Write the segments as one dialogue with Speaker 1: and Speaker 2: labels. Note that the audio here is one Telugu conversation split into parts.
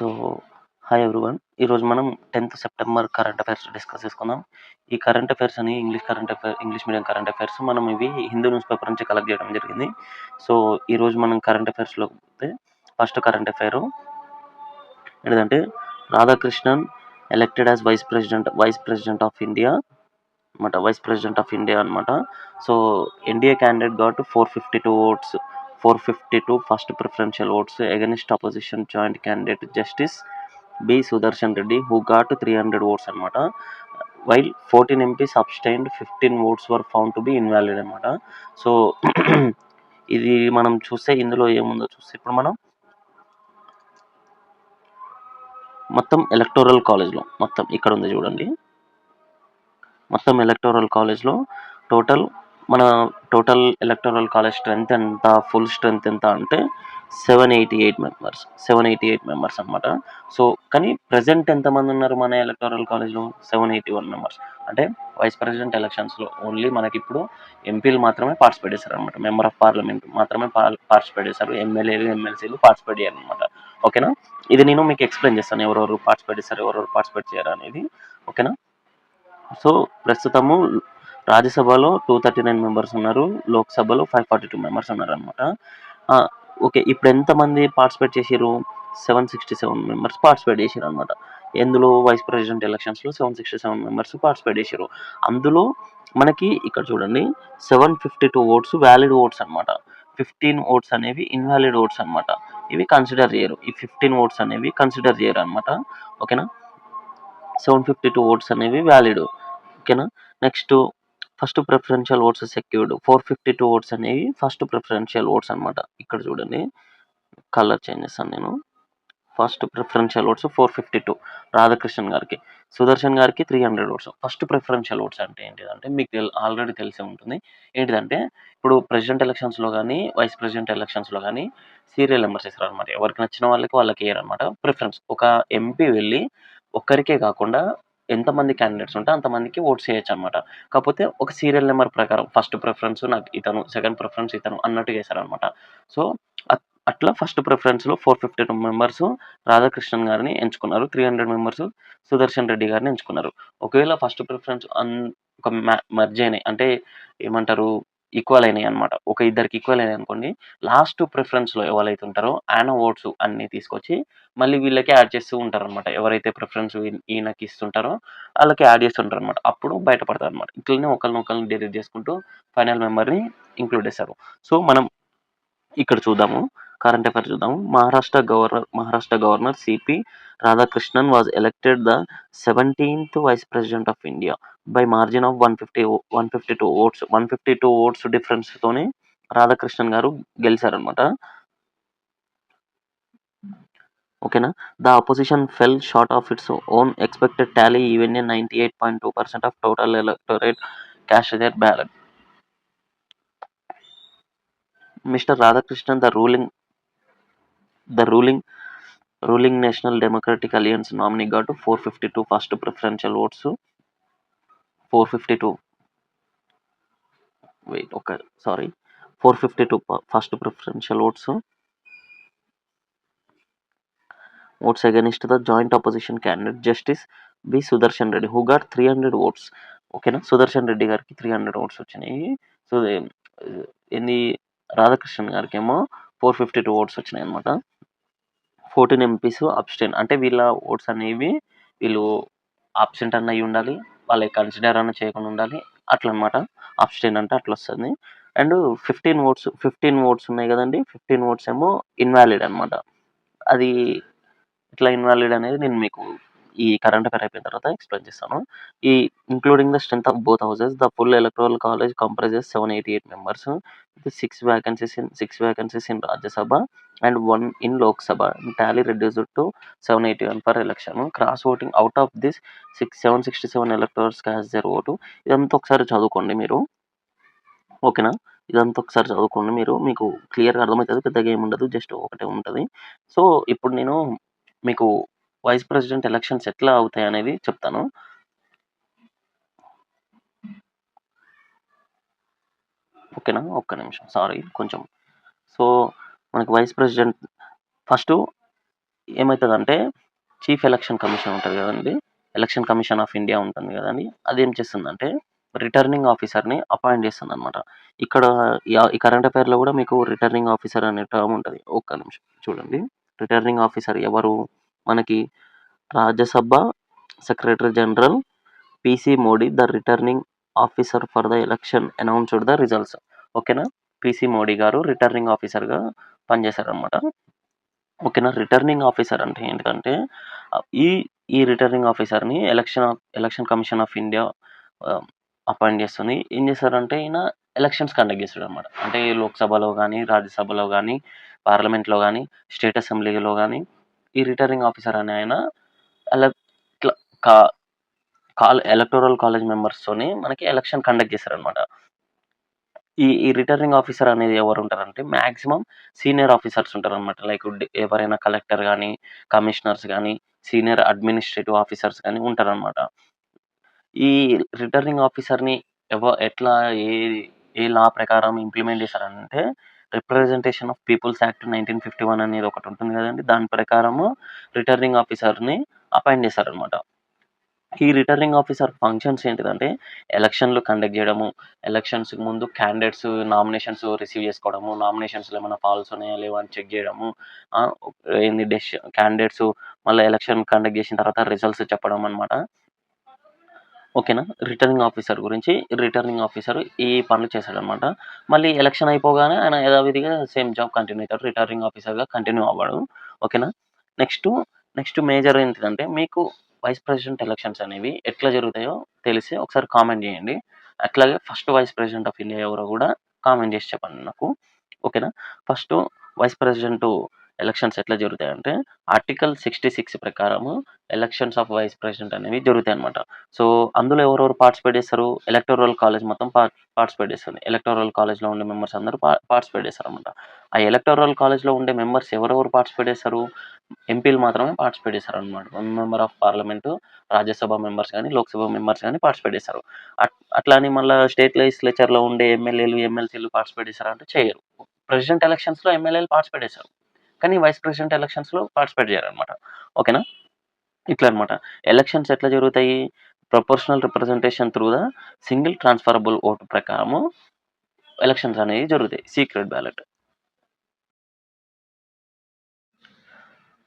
Speaker 1: So, hi everyone. ఈరోజు మనం 10థ్ సెప్టెంబర్ కరెంట్ అఫైర్స్ డిస్కస్ చేసుకుందాం. ఈ కరెంట్ అఫైర్స్ అని ఇంగ్లీష్ మీడియం కరెంట్ అఫైర్స్ మనం ఇవి హిందూ న్యూస్ పేపర్ నుంచి కలెక్ట్ చేయడం జరిగింది. సో, ఈరోజు మనం కరెంట్ అఫైర్స్‌లోకి పోతే ఫస్ట్ కరెంట్ అఫైర్ ఏంటిదంటే Radhakrishnan elected as vice president of India అనమాట. So, NDA candidate got 452 votes. 452 first preferential votes against opposition joint candidate justice B. Sudarshan Reddy who got 300 votes అనమాట. while 14 MPs abstained, 15 votes were found to be invalid అనమాట. సో ఇది మనం చూస్తే ఇందులో ఏముందో చూస్తే ఇప్పుడు మనం మొత్తం ఎలక్టోరల్ కాలేజ్లో మొత్తం ఇక్కడ ఉంది చూడండి. మొత్తం ఎలక్టోరల్ కాలేజ్లో టోటల్ ఎలక్టోరల్ కాలేజ్ స్ట్రెంత్ ఎంత, ఫుల్ స్ట్రెంత్ ఎంత అంటే 788 మెంబర్స్ అనమాట. సో కానీ ప్రెసెంట్ ఎంతమంది ఉన్నారు మన ఎలక్టోరల్ కాలేజ్లో? 781 మెంబర్స్. అంటే వైస్ ప్రెసిడెంట్ ఎలక్షన్స్లో ఓన్లీ మనకి ఇప్పుడు ఎంపీలు మాత్రమే పార్టిసిపేట్ చేశారు అనమాట. మెంబర్ ఆఫ్ పార్లమెంట్ మాత్రమే పార్టిసిపేట్ చేశారు. ఎమ్మెల్యేలు ఎమ్మెల్సీలు పార్టిసిపేట్ చేయాలి అనమాట. ఓకేనా? ఇది నేను మీకు ఎక్స్ప్లెయిన్ చేస్తాను ఎవరెవరు పార్టిసిపేట్ చేస్తారు, ఎవరెవరు పార్టిసిపేట్ చేయరు అనేది. ఓకేనా? సో ప్రస్తుతము రాజ్యసభలో 239 మెంబర్స్ ఉన్నారు, లోక్సభలో 542 మెంబర్స్ ఉన్నారనమాట. ఓకే, ఇప్పుడు ఎంతమంది పార్టిసిపేట్ చేసిరు? 767 మెంబర్స్ పార్టిసిపేట్ చేసిరు అనమాట. ఎందులో? వైస్ ప్రెసిడెంట్ ఎలక్షన్స్లో 767 మెంబర్స్ పార్టిసిపేట్ చేసిరు. అందులో మనకి ఇక్కడ చూడండి 752 ఓట్స్ వ్యాలిడ్ ఓట్స్ అనమాట. 15 ఓట్స్ అనేవి ఇన్వాలిడ్ ఓట్స్ అనమాట. ఇవి కన్సిడర్ చేయరు. ఈ 15 ఓట్స్ అనేవి కన్సిడర్ చేయరు అనమాట. ఓకేనా? 752 ఓట్స్ అనేవి వ్యాలిడ్. ఓకేనా? Next first preferential votes secured. 452 votes అనేవి ఫస్ట్ ప్రిఫరెన్షియల్ ఓట్స్ అనమాట. ఇక్కడ చూడండి, కలర్ చేంజ్ చేస్తాను నేను. ఫస్ట్ ప్రిఫరెన్షియల్ ఓట్స్ 452 రాధాకృష్ణన్ గారికి, సుదర్శన్ గారికి 300 ఓట్స్. ఫస్ట్ ప్రిఫరెన్షియల్ ఓట్స్ అంటే ఏంటిదంటే మీకు ఆల్రెడీ తెలిసే ఉంటుంది. ఏంటిదంటే ఇప్పుడు ప్రెసిడెంట్ ఎలక్షన్స్లో కానీ వైస్ ప్రెసిడెంట్ ఎలక్షన్స్లో కానీ సీరియల్ నెంబర్స్ ఇస్తారు అనమాట. ఎవరికి నచ్చిన వాళ్ళకి వేయరనమాట. ప్రిఫరెన్స్ ఒక ఎంపీ వెళ్ళి ఒక్కరికే కాకుండా ఎంతమంది క్యాండిడేట్స్ ఉంటే అంతమందికి ఓట్స్ చేయొచ్చు అనమాట. కాకపోతే ఒక సీరియల్ నెంబర్ ప్రకారం ఫస్ట్ ప్రిఫరెన్స్ నాకు ఇతను, సెకండ్ ప్రిఫరెన్స్ ఇతను అన్నట్టుగా వేశారనమాట. సో అట్లా ఫస్ట్ ప్రిఫరెన్స్లో 452 మెంబర్స్ రాధాకృష్ణన్ గారిని ఎంచుకున్నారు. 300 మెంబర్స్ సుదర్శన్ రెడ్డి గారిని ఎంచుకున్నారు. ఒకవేళ ఫస్ట్ ప్రిఫరెన్స్ ఒక మర్జ్ అయినాయి అంటే ఏమంటారు, ఈక్వల్ అయినాయి అనమాట. ఒక ఇద్దరికి ఈక్వల్ అయినాయి అనుకోండి, లాస్ట్ ప్రిఫరెన్స్లో ఎవరైతే ఉంటారో ఆయన ఓట్స్ అన్ని తీసుకొచ్చి మళ్ళీ వీళ్ళకి యాడ్ చేస్తూ ఉంటారు అనమాట. ఎవరైతే ప్రిఫరెన్స్ ఈయనకి ఇస్తుంటారో వాళ్ళకి యాడ్ చేస్తుంటారు అనమాట. అప్పుడు బయటపడతారు అనమాట. ఇట్లనే ఒకరిని డిలీట్ చేసుకుంటూ ఫైనల్ మెంబర్ని ఇంక్లూడ్ చేస్తారు. సో మనం ఇక్కడ చూద్దాము, కరెంట్ అఫైర్ చూద్దాము. Maharashtra governor CP Radhakrishnan was elected the 17th vice president of India by margin of 152 votes. 152 votes difference తోని రాధాకృష్ణన్ గారు గెలిచారనమాట. ఓకేనా? The opposition fell short of its own expected tally even 98.2% of total electorate cast their ballot. Mr. Radhakrishnan, the ruling National Democratic Alliance nominee, got 452 first preferential votes. 452. Wait, okay, sorry. 452 first preferential votes. Votes against the joint opposition candidate Justice B. Sudarshan Reddy, who got 300 votes. ఓకేనా? సుదర్శన్ రెడ్డి గారికి 300 ఓట్స్ వచ్చినాయి. సో ఏంది, రాధాకృష్ణన్ గారికి ఏమో 452 ఓట్స్ వచ్చినాయి అనమాట. 14 ఎంపీస్ అబ్స్టైన్, అంటే వీళ్ళ ఓట్స్ అనేవి వీళ్ళు అబ్సెంట్ అన్న అయి ఉండాలి, వాళ్ళకి కన్సిడర్ అన్న చేయకుండా ఉండాలి, అట్లా అనమాట. అబ్స్టైన్ అంటే అట్లా వస్తుంది. అండ్ 15 ఓట్స్ ఉన్నాయి కదండి, 15 ఓట్స్ ఏమో ఇన్వాలిడ్ అనమాట. అది ఇట్లా ఇన్వాలిడ్ అనేది నేను మీకు ఈ కరెంట్ అఫైర్ అయిపోయిన తర్వాత ఎక్స్ప్లెయిన్ చేస్తాను. ఈ including the strength of both houses, the full electoral college comprises 788 members, 6 vacancies in Rajya Sabha and 1 in Lok Sabha. Tally reduced to 781 per election. Cross voting out of this 767 electors cast their vote. ఇదంతా ఒకసారి చదువుకోండి మీరు. ఓకేనా? ఇదంతా ఒకసారి చదువుకోండి మీరు, మీకు క్లియర్గా అర్థమవుతుంది. పెద్దగా ఏమి ఉండదు, జస్ట్ ఒకటే ఉంటుంది. సో ఇప్పుడు నేను మీకు వైస్ ప్రెసిడెంట్ ఎలక్షన్స్ ఎట్లా అవుతాయి అనేది చెప్తాను. ఓకేనా? ఒక్క నిమిషం, సారీ కొంచెం. సో మనకి వైస్ ప్రెసిడెంట్ ఫస్ట్ ఏమైతదంటే చీఫ్ ఎలక్షన్ కమిషన్ ఉంటది గదండీ! ఎలక్షన్ కమిషన్ ఆఫ్ ఇండియా ఉంటుంది గదండీ! అదేం చేస్తుందంటే రిటర్నింగ్ ఆఫీసర్‌ని అపాయింట్ చేస్తుందనమాట. ఇక్కడ ఈ కరెంట్ అఫైర్‌లో గూడా మీకు రిటర్నింగ్ ఆఫీసర్ అనే టర్మ్ ఉంటది. ఒక్క నిమిషం చూడండి. రిటర్నింగ్ ఆఫీసర్ ఎవరు? మనకి Rajya Sabha secretary general PC Modi the returning officer for the election announced the results. ఓకేనా? పీసీ మోడీ గారు రిటర్నింగ్ ఆఫీసర్‌గా పనిచేశారనమాట. ఓకేనా? రిటర్నింగ్ ఆఫీసర్ అంటే ఏంటిదంటే ఈ ఈ రిటర్నింగ్ ఆఫీసర్‌ని ఎలక్షన్ కమిషన్ ఆఫ్ ఇండియా ఆహ్, అపాయింట్ చేస్తుంది. ఏం చేస్తారంటే ఈయన ఎలక్షన్స్ కండక్ట్ చేస్తాడనమాట. అంటే లోక్‌సభలో గాని, రాజ్యసభలో గాని, పార్లమెంట్‌లో గాని, స్టేట్ అసెంబ్లీలో గాని ఈ రిటర్నింగ్ ఆఫీసర్ అనే ఆయన అలా ఇట్లా కా ఎలక్టోరల్ కాలేజ్ మెంబర్స్‌తోని మనకి ఎలక్షన్ కండక్ట్ చేస్తారనమాట. ఈ రిటర్నింగ్ ఆఫీసర్ అనేది ఎవరుంటారంటే మాక్సిమం సీనియర్ ఆఫీసర్స్ ఉంటారనమాట. లైక్ ఎవరైనా కలెక్టర్ గాని, కమిషనర్స్ గాని, సీనియర్ అడ్మినిస్ట్రేటివ్ ఆఫీసర్స్ గాని ఉంటారనమాట. ఈ రిటర్నింగ్ ఆఫీసర్‌ని ఎట్లా ఏ ఏ లా ప్రకారం ఇంప్లిమెంట్ చేశారంటే రిప్రజెంటేషన్ ఆఫ్ పీపుల్స్ యాక్ట్ 1951 అనేది ఒకటుంటుంది గదండీ! దాని ప్రకారము రిటర్నింగ్ ఆఫీసర్‌ని అపాయింట్ చేశారనమాట. ఈ రిటర్నింగ్ ఆఫీసర్ ఫంక్షన్స్ ఏంటిదంటే, ఎలక్షన్‌లు కండక్ట్ జేయడము, ఎలక్షన్స్‌కి ముందు క్యాండిడేట్స్ నామినేషన్స్ రిసీవ్ జేసుకోవడము, నామినేషన్స్‌లో ఏమైనా ఫాల్స్ ఉన్నాయా లేవా అని చెక్ జేయడము, ఆహ్, ఏంది క్యాండిడేట్స్ మళ్ళా ఎలక్షన్ కండక్ట్ జేసిన తర్వాత రిజల్ట్స్ చెప్పడం అనమాట. ఓకేనా? రిటర్నింగ్ ఆఫీసర్ గురించి రిటర్నింగ్ ఆఫీసర్ ఈ పనులు చేశాడనమాట. మళ్ళీ ఎలక్షన్ అయిపోగానే ఆయన యథావిధిగా సేమ్ జాబ్ కంటిన్యూ అయితాడు. రిటర్నింగ్ ఆఫీసర్‌గా కంటిన్యూ అవ్వడు. ఓకేనా? నెక్స్టు, నెక్స్ట్ మేజర్ ఏంటిదంటే మీకు వైస్ ప్రెసిడెంట్ ఎలక్షన్స్ అనేవి ఎట్లా జరుగుతాయో తెలిసి ఒకసారి కామెంట్ జేయండి. అట్లాగే first vice president of India ఎవరో గూడా కామెంట్ జేసి చెప్పండి నాకు. ఓకేనా? ఫస్టు వైస్ ప్రెసిడెంటు ఎలక్షన్స్ ఎట్లా జరుగుతాయంటే ఆర్టికల్ 66 ప్రకారము ఎలక్షన్స్ ఆఫ్ వైస్ ప్రెసిడెంట్ అనేవి జరుగుతాయనమాట. సో, అందులో ఎవరెవరు పార్టిసిపేట్ చేస్తారు? ఎలక్టోరల్ కాలేజ్ మొత్తం పార్టిసిపేట్ చేస్తుంది. ఎలక్టోరల్ కాలేజ్‌లో ఉండే మెంబర్స్ అందరూ పార్టిసిపేట్ చేస్తారనమాట. ఆ ఎలక్టోరల్ కాలేజ్‌లో ఉండే మెంబర్స్ ఎవరెవరు పార్టిసిపేట్ చేస్తారు? ఎంపీలు మాత్రమే పార్టిసిపేట్ చేస్తారనమాట. Member of parliament, Rajya Sabha members గాని, లోక్‌సభ మెంబర్స్ గాని పార్టిసిపేట్ చేస్తారు. అట్లా అని మళ్ళా స్టేట్ లెజిస్లేచర్‌లో ఉండే ఎమ్మెల్యేలు, ఎమ్మెల్సీలు పార్టిసిపేట్ చేస్తారా అంటే చేయరు. ప్రెసిడెంట్ ఎలక్షన్స్‌లో ఎమ్మెల్యేలు పార్టిసిపేట్ చేస్తారు. కానీ వైస్ ప్రెసిడెంట్ ఎలక్షన్స్‌లో పార్టిసిపేట్ చేయరనమాట. ఓకేనా? ఇట్లా అనమాట. ఎలక్షన్స్ ఎట్లా జరుగుతాయి? Proportional representation through the single transferable vote ప్రకారము ఎలక్షన్స్ అనేవి జరుగుతాయి. Secret ballot.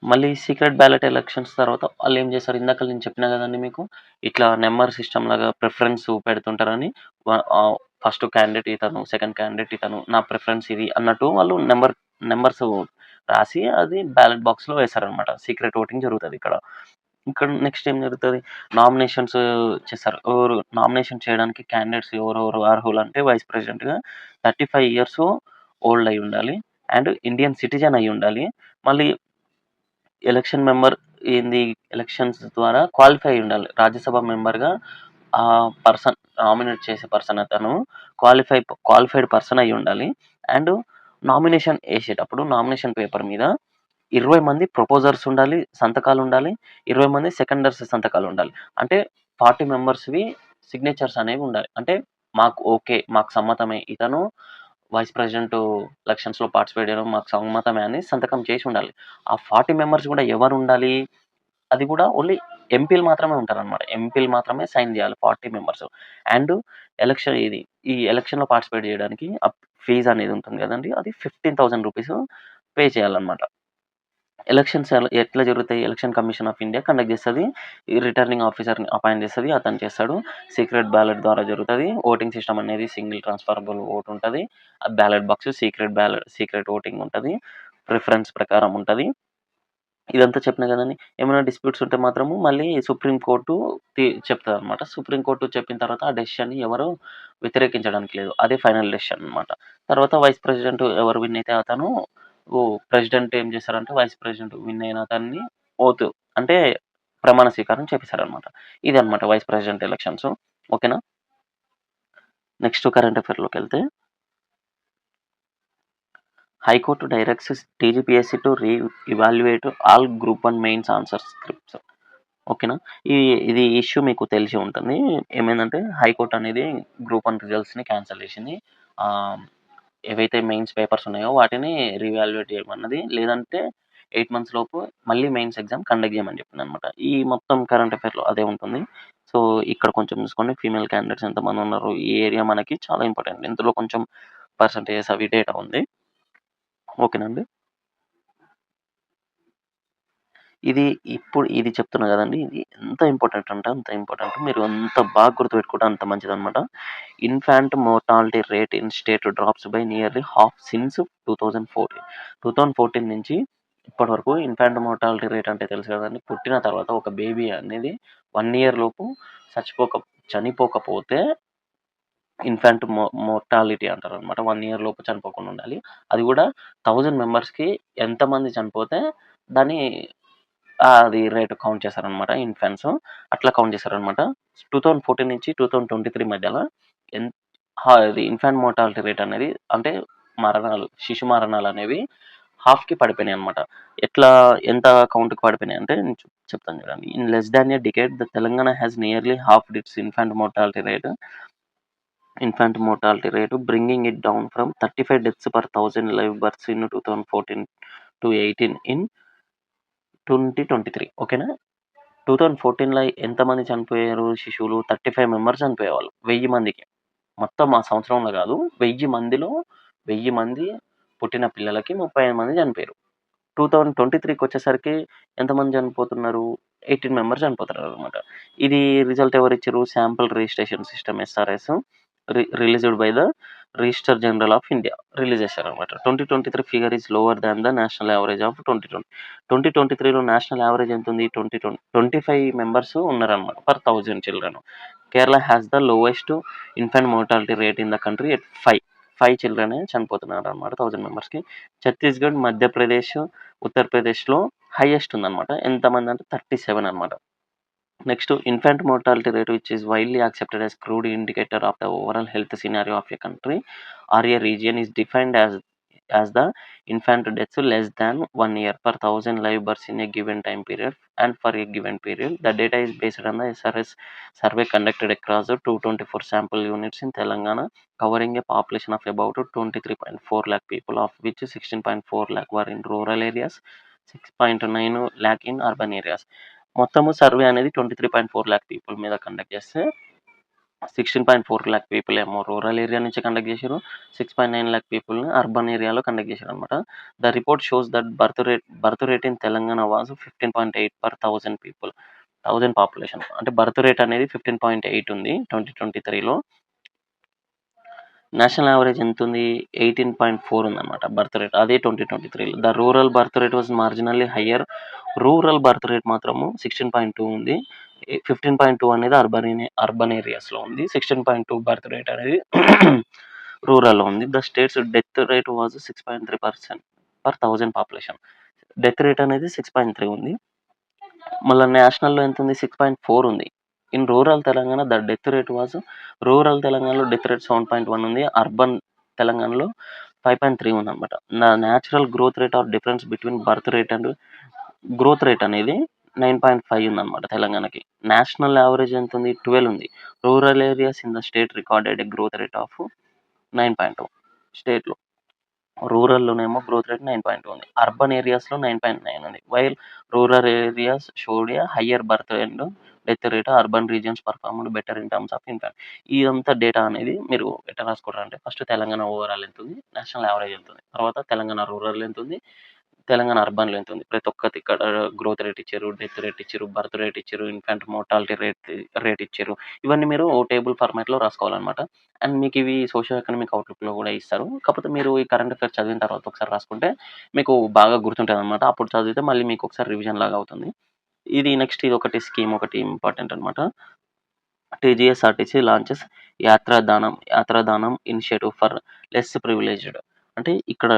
Speaker 1: మళ్ళీ సీక్రెట్ బ్యాలెట్ ఎలక్షన్స్ తర్వాత ఆళ్ళేం చేస్తారు? ఇందాక నేను చెప్పినా గదండీ మీకు. ఇట్లా నంబర్ సిస్టమ్ లాగా ప్రిఫరెన్స్ పెడుతుంటారని. ఫస్ట్ క్యాండిడేట్ ఇతను, సెకండ్ క్యాండిడేట్ ఇతను, నా ప్రిఫరెన్స్ ఇది అన్నట్టు వాళ్ళు నంబర్స్ రాసి అది బ్యాలెట్ బాక్స్‌లో వేశారనమాట. Secret voting జరుగుతదిక్కడ. ఇక్కడ నెక్స్ట్ ఏం జరుగుతది? నామినేషన్స్ చేస్తారు. నామినేషన్ చేయడానికి క్యాండిడేట్స్ ఎవరెవరు అర్హులంటే వైస్ ప్రెసిడెంట్‌గా 35 ఇయర్స్ ఓల్డ్ అయ్యుండాలి. అండ్ ఇండియన్ సిటిజన్ అయ్యుండాలి. మళ్ళీ ఎలక్షన్ మెంబర్ ఏంది ఎలక్షన్స్ ద్వారా క్వాలిఫై అయ్యుండాలి. రాజ్యసభ మెంబర్‌గా ఆ పర్సన్ నామినేట్ చేసే పర్సన్ అతను క్వాలిఫైడ్ పర్సన్ అయ్యుండాలి. అండ్ నామినేషన్ ఏసేటప్పుడు నామినేషన్ పేపర్ మీద 20 మంది ప్రపోజర్స్ ఉండాలి, సంతకాలుండాలి. 20 మంది సెకండర్స్ సంతకాలుండాలి. అంటే 40 మెంబర్స్‌వి సిగ్నేచర్స్ అనేవి ఉండాలి. అంటే మాకు ఓకే. మాకు సమ్మతమే. ఇతను వైస్ ప్రెసిడెంట్ ఎలక్షన్స్‌లో పార్టిసిపేట్ చేయడం మాకు సమ్మతమే అని సంతకం చేసి ఉండాలి. ఆ 40 మెంబర్స్ గూడా ఎవరుండాలి? అది గూడా ఓన్లీ ఎంపీలు మాత్రమే ఉంటారనమాట. ఎంపీలు మాత్రమే సైన్ జేయాలి 40 మెంబర్స్. అండ్ ఈ ఎలక్షన్‌లో పార్టిసిపేట్ జేయడానికి ఫీజ్ అనేది ఉంటుంది గదండీ! అది ₹15,000 పే చేయాలనమాట. ఎలక్షన్స్ ఎట్లా జరుగుతాయి? Election commission of India conduct జేస్తది. ఈ రిటర్నింగ్ ఆఫీసర్‌ని అపాయింట్ చేస్తది. అతను చేస్తాడు. సీక్రెట్ బ్యాలెట్ ద్వారా జరుగుతది. ఓటింగ్ సిస్టమ్ అనేది సింగిల్ ట్రాన్స్‌ఫరబుల్ ఓట్ ఉంటది. ఆ బ్యాలెట్ బాక్స్ సీక్రెట్ ఓటింగ్ ఉంటది. ప్రిఫరెన్స్ ప్రకారం ఉంటది. ఇదంతా చెప్పినా గదండీ! ఏమైనా డిస్ప్యూట్స్ ఉంటే మాత్రము మళ్ళీ సుప్రీం కోర్టు చెప్తదనమాట. సుప్రీం కోర్ట్ చెప్పిన తర్వాత ఆ డెసిషన్‌ని ఎవరు వ్యతిరేకించడానికి లేదు. అదే ఫైనల్ డెసిషన్ అనమాట. తర్వాత వైస్ ప్రెసిడెంట్ ఎవరు విన్ అయితే అతను ప్రెసిడెంట్ ఏం చేశారంటే వైస్ ప్రెసిడెంట్ విన్ అయిన అతన్ని ఓత్ అంటే ప్రమాణ స్వీకారం చేపిస్తారనమాట. ఇదనమాట వైస్ ప్రెసిడెంట్ ఎలక్షన్స్. ఓకేనా? నెక్స్ట్ కరెంట్ అఫైర్‌లోకెళ్తే high court directs TGPSC to evaluate all group 1 mains answer scripts. ఓకేనా? ఇది ఇష్యూ మీకు తెలిసి ఉంటుంది. ఏమైందంటే హైకోర్ట్ అనేది గ్రూప్ 1 రిజల్ట్స్‌ని క్యాన్సెల్ చేసింది. ఆహ్, ఏవైతే మెయిన్స్ పేపర్స్ ఉన్నాయో వాటిని రీవాల్యుయేట్ చేయమన్నది. లేదంటే 8 మంత్స్ లోపు మళ్ళీ మెయిన్స్ ఎగ్జామ్ కండక్ట్ చేయమని చెప్పిందనమాట. ఈ మొత్తం కరెంట్ అఫైర్‌లో అదే ఉంటుంది. సో, ఇక్కడ కొంచెం చూసుకోండి ఫీమేల్ క్యాండిడేట్స్ ఎంతమంది ఉన్నారు? ఈ ఏరియా మనకి చాలా ఇంపార్టెంట్. ఇందులో కొంచెం పర్సెంటేజెస్ అవి డేటా ఉంది. ఓకేనండి. ఇది చెప్తున్నా కదండీ! ఇది ఎంత ఇంపార్టెంట్ అంటే అంత ఇంపార్టెంట్. మీరు ఎంత బాగా గుర్తుపెట్టుకుంటే అంత మంచిదనమాట. Infant mortality rate in state drops by nearly half since 2014. 2014 నుంచి ఇప్పటి వరకు ఇన్ఫాంట్ మోర్టాలిటీ రేట్ అంటే తెలుసు కదండీ! పుట్టిన తర్వాత ఒక బేబీ అనేది 1 ఇయర్ లోపు చనిపోకపోతే ఇన్ఫాంట్ మోర్టాలిటీ అంటారనమాట. 1 ఇయర్ లోపు చనిపోకుండా ఉండాలి. అది కూడా 1000 మెంబర్స్‌కి ఎంతమంది చనిపోతే దాన్ని అది రేట్ కౌంట్ చేశారనమాట ఇన్ఫాంట్స్. అట్లా కౌంట్ చేశారనమాట. 2014 నుంచి 2023 మధ్యలో ఎన్ అది ఇన్ఫాంట్ మోర్టాలిటీ రేట్ అనేది అంటే శిశు మరణాలనేవి హాఫ్‌కి పడిపోయినాయనమాట. ఎంత కౌంట్‌కి పడిపోయినాయంటే నేను చెప్తాను చూడండి. In less than a decade the Telangana has nearly halved its infant mortality rate bringing it down from 35 deaths per 1000 live births in 2014 to 18 in 2023. ఓకేనా? 2014లో ఎంతమంది చనిపోయారు శిశువులు? 35 మెంబర్స్ చనిపోయేవాళ్ళు 1000 మందికి. మొత్తం ఆ సంవత్సరంలో కాదు 1000 మందిలో 1000 మంది పుట్టిన పిల్లలకి 35 మంది చనిపోయారు. 2023కి వచ్చేసరికి ఎంతమంది చనిపోతున్నారు? 18 మెంబర్స్ చనిపోతున్నారనమాట. ఇది రిజల్ట్ ఎవరిచ్చారు? Sample registration system SRS released by the registrar general of India release చేశారనమాట. 2023 figure is lower than the national average of 2020. 2023లో నేషనల్ యావరేజ్ ఎంత ఉంది? 25 మెంబర్స్ ఉన్నారనమాట per 1000 children. Kerala has the lowest infant mortality rate in the country at 5 చిల్డ్రనే చనిపోతున్నారు అనమాట 1000 మెంబర్స్‌కి. ఛత్తీస్గఢ్, మధ్యప్రదేశ్, ఉత్తరప్రదేశ్‌లో హైయెస్ట్ ఉందనమాట. ఎంతమంది అంటే 37 అనమాట. Next infant mortality rate which is widely accepted as crude indicator of the overall health scenario of a country or a region is defined as the infant deaths less than 1 year per 1000 live births in a given time period and for a given period. The data is based on the SRS survey conducted across the 224 sample units in Telangana, covering a population of about 23.4 lakh people, of which 16.4 lakh were in rural areas, 6.9 lakh in urban areas. మొత్తము సర్వే అనేది 23.4 lakh పీపుల్ మీద కండక్ట్ చేస్తే 16.4 lakh పీపుల్ ఏమో రూరల్ ఏరియా నుంచి కండక్ట్ చేశారు. 6.9 lakh పీపుల్ని అర్బన్ ఏరియాలో కండక్ట్ చేశారు అనమాట. The report shows that birth rate in Telangana was 15.8 per 1000 people. 1000 population అంటే బర్త్ రేట్ అనేది 15.8 ఉంది 2023లో. నేషనల్ యావరేజ్ ఎంత ఉంది? 18.4 ఉందన్నమాట బర్త్ రేట్. అదే 2023లో. The rural birth rate was marginally higher. Rural birth rate మాత్రము 16.2 ఉంది. 15.2 అనేది అర్బన్ ఏరియాస్‌లో ఉంది. 16.2 బర్త్ రేట్ అనేది రూరల్‌లో ఉంది. The state's death rate was 6.3% per 1000 population. Death rate అనేది 6.3 ఉంది. మళ్ళా నేషనల్‌లో ఎంత ఉంది? 6.4 ఉంది. In rural Telangana the death rate was rural తెలంగాణలో డెత్ రేట్ 7.1 ఉంది. అర్బన్ తెలంగాణలో 5.3 ఉందన్నమాట. Natural growth rate or difference between birth rate and growth rate అనేది 9.5 ఉందన్నమాట తెలంగాణకి. నేషనల్ యావరేజ్ ఎంత ఉంది? 12 ఉంది. Rural areas in the state recorded a growth rate of 9.2 స్టేట్‌లో. రూరల్‌లోనేమో గ్రోత్ రేట్ 9.2 ఉంది. అర్బన్ ఏరియాస్‌లో 9.9 ఉంది. While rural areas showed a higher birth and death rate. Urban regions performed better in terms of infant. ఇదంతా డేటా అనేది మీరు ఎట్లా రాసుకుంటారంటే ఫస్ట్ తెలంగాణ ఓవరాల్ ఎంతుంది? నేషనల్ యావరేజ్ ఎంతుంది? తర్వాత తెలంగాణ రూరల్ ఎంతుంది? తెలంగాణ అర్బన్‌లో ఎంతుంది? ప్రతి ఒక్కటి ఇక్కడ గ్రోత్ రేట్ ఇచ్చారు, డెత్ రేట్ ఇచ్చారు, బర్త్ రేట్ ఇచ్చారు, ఇన్ఫాంట్ మోర్టాలిటీ రేట్ ఇచ్చారు. ఇవన్నీ మీరు టేబుల్ ఫార్మాట్‌లో రాసుకోవాలన్నమాట. అండ్ మీకు ఇవి సోషియో ఎకనామిక్ అవుట్‌లుక్‌లో కూడా ఇస్తారు. కాకపోతే మీరు ఈ కరెంట్ అఫైర్స్ చదివిన తర్వాత ఒకసారి రాసుకుంటే మీకు బాగా గుర్తుంటదనమాట. అప్పుడు చదివితే మళ్ళీ మీకు ఒకసారి రివిజన్ లాగా అవుతుంది. ఇదొకటి స్కీమ్ ఒకటి ఇంపార్టెంట్ అనమాట. TGSRTC launches Yatradanam initiative for less privileged. అంటే ఇక్కడ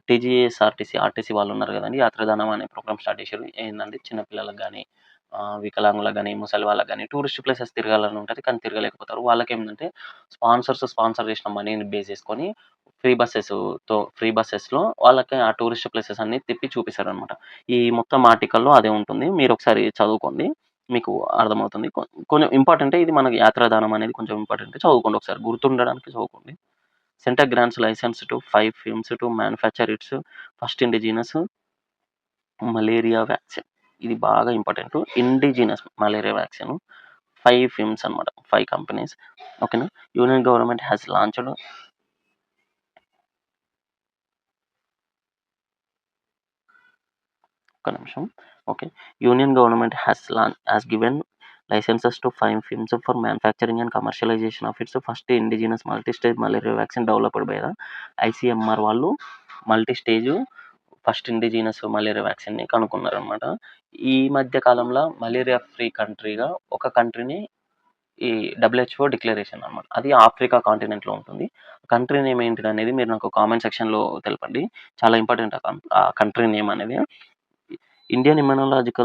Speaker 1: టీజీఎస్ఆర్టీసీ వాళ్ళు ఉన్నారు కదండీ! యాత్రాదానం అనే ప్రోగ్రామ్ స్టార్ట్ చేశారు. ఏందంటే చిన్న పిల్లలకు గాని, వికలాంగులకు గాని, ముసలి వాళ్ళకి గాని టూరిస్ట్ ప్లేసెస్ తిరగాలని ఉంటది. కానీ తిరగలేకపోతారు. వాళ్ళకేందంటే స్పాన్సర్ చేసిన మనీని బేస్ చేసుకొని ఫ్రీ బసెస్‌లో వాళ్ళకి ఆ టూరిస్ట్ ప్లేసెస్ అన్నీ తిప్పి చూపిస్తారనమాట. ఈ మొత్తం ఆర్టికల్‌లో అదే ఉంటుంది. మీరొకసారి చదువుకోండి. మీకు అర్థమవుతుంది. కొంచెం ఇంపార్టెంటే ఇది మనకి యాత్రాదానం అనేది కొంచెం ఇంపార్టెంటే. చదువుకోండి ఒకసారి గుర్తుండడానికి చదువుకోండి. Centre grants licence to 5 films to manufacture its first indigenous malaria vaccine. ఇది బాగా important. Indigenous malaria vaccine 5 firms అనమాట. 5 కంపెనీస్. ఓకేనా. యూనియన్ గవర్నమెంట్ హ్యాస్ లాంచ్డ్ ఒక్క నిమిషం. Okay. Union government has given licenses to 5 firms for manufacturing and commercialization of its first indigenous multi-stage malaria vaccine developed by the ICMR వాళ్ళు మల్టీ-స్టేజ్ ఫస్ట్ ఇండిజినస్ మలేరియా వ్యాక్సిన్‌ని కనుక్కున్నారనమాట. ఈ మధ్య కాలంలో మలేరియా ఫ్రీ కంట్రీగా ఒక కంట్రీని ఈ WHO డిక్లరేషన్ అనమాట. అది ఆఫ్రికా కాంటినెంట్‌లో ఉంటుంది. కంట్రీ నేమ్ ఏంటిదనేది మీరు నాకు కామెంట్ సెక్షన్‌లో తెలపండి. చాలా ఇంపార్టెంట్ ఆ కంట్రీ నేమ్ అనేది. Indian immunological